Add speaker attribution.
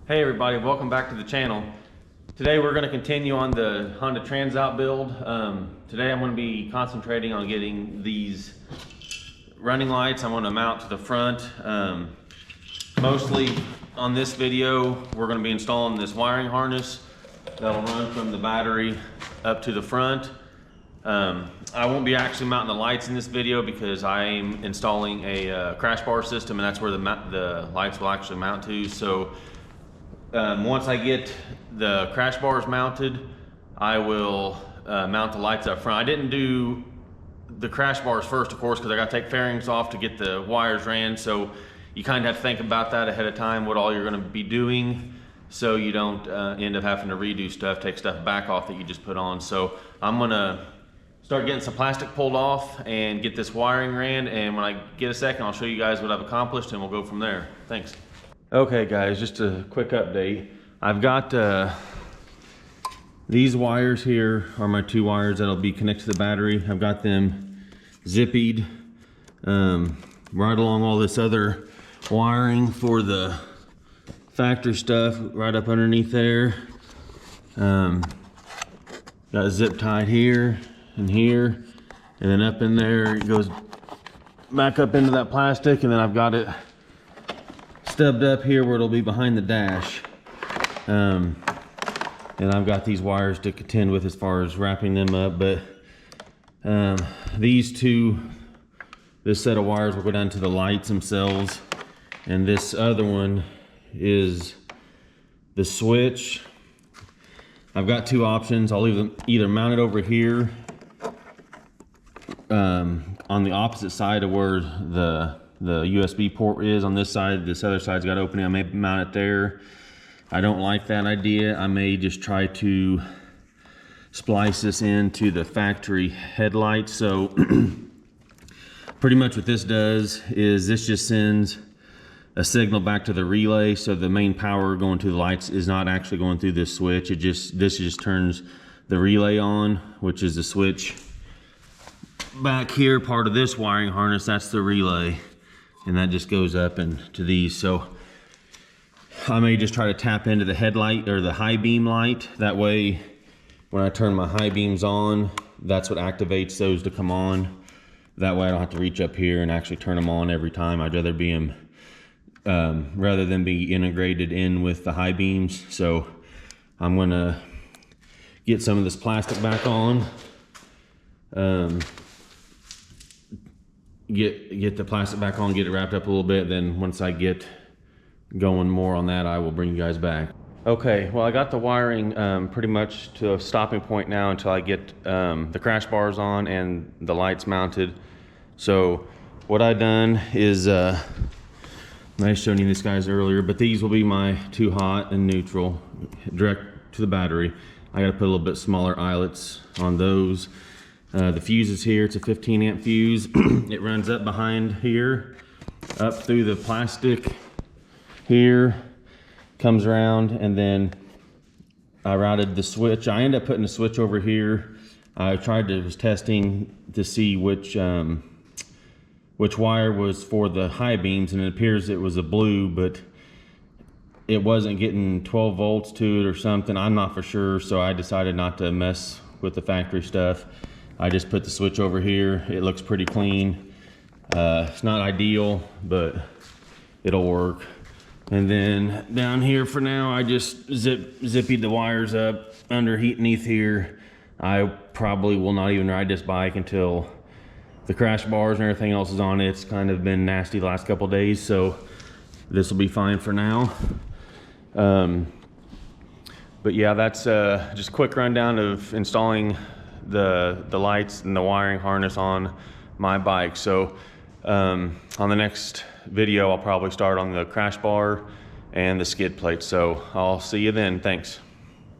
Speaker 1: Hey everybody, welcome back to the channel. Today we're going to continue on the Honda Transalp build. Today I'm going to be concentrating on getting these running lights. I want to mount to the front. Mostly on this video we're going to be installing this wiring harness that'll run from the battery up to the front. I won't be actually mounting the lights in this video because I'm installing a crash bar system, and that's where the lights will actually mount to. So once I get the crash bars mounted, I will mount the lights up front. I didn't do the crash bars first, of course, because I got to take fairings off to get the wires ran. So you kind of have to think about that ahead of time, what all you're going to be doing, so you don't end up having to redo stuff, take stuff back off that you just put on. So I'm going to start getting some plastic pulled off and get this wiring ran, and when I get a second, I'll show you guys what I've accomplished and we'll go from there. Thanks. Okay guys, just a quick update. I've got these wires here are my two wires that'll be connected to the battery. I've got them zippied right along all this other wiring for the factory stuff right up underneath there. Got a zip tied here and here, and then up in there it goes back up into that plastic, and then I've got it stubbed up here where it'll be behind the dash. And I've got these wires to contend with as far as wrapping them up, but these two, this set of wires will go down to the lights themselves, and this other one is the switch. I've got two options. I'll either mount it over here on the opposite side of where the USB port is on this side. This other side's got opening. I may mount it there. I don't like that idea. I may just try to splice this into the factory headlights. So pretty much what this does is this just sends a signal back to the relay, so the main power going to the lights is not actually going through this switch. This just turns the relay on, which is the switch back here, part of this wiring harness. That's the relay, and that just goes up into these. So I may just try to tap into the headlight or the high beam light. That way when I turn my high beams on, that's what activates those to come on. That way I don't have to reach up here and actually turn them on every time. I'd rather be them rather than be integrated in with the high beams. So I'm gonna get some of this plastic back on, get the plastic back on, get it wrapped up a little bit. Then once I get going more on that, I will bring you guys back. Okay, well, I got the wiring pretty much to a stopping point now until I get the crash bars on and the lights mounted. So what I've done is I showed you these guys earlier, but these will be my two hot and neutral direct to the battery. I got to put a little bit smaller eyelets on those. The fuse is here. It's a 15 amp fuse. It runs up behind here, up through the plastic here, comes around, and then I routed the switch. I ended up putting the switch over here. I was testing to see which wire was for the high beams, and it appears it was a blue, but it wasn't getting 12 volts to it or something. I'm not for sure, so I decided not to mess with the factory stuff. I just put the switch over here. It looks pretty clean. It's not ideal, but it'll work. And then down here for now, I just zippied the wires up underneath here. I probably will not even ride this bike until the crash bars and everything else is on it. It's kind of been nasty the last couple of days, so this will be fine for now. But yeah, that's just a quick rundown of installing the lights and the wiring harness on my bike. So on the next video, I'll probably start on the crash bar and the skid plate. So I'll see you then. Thanks.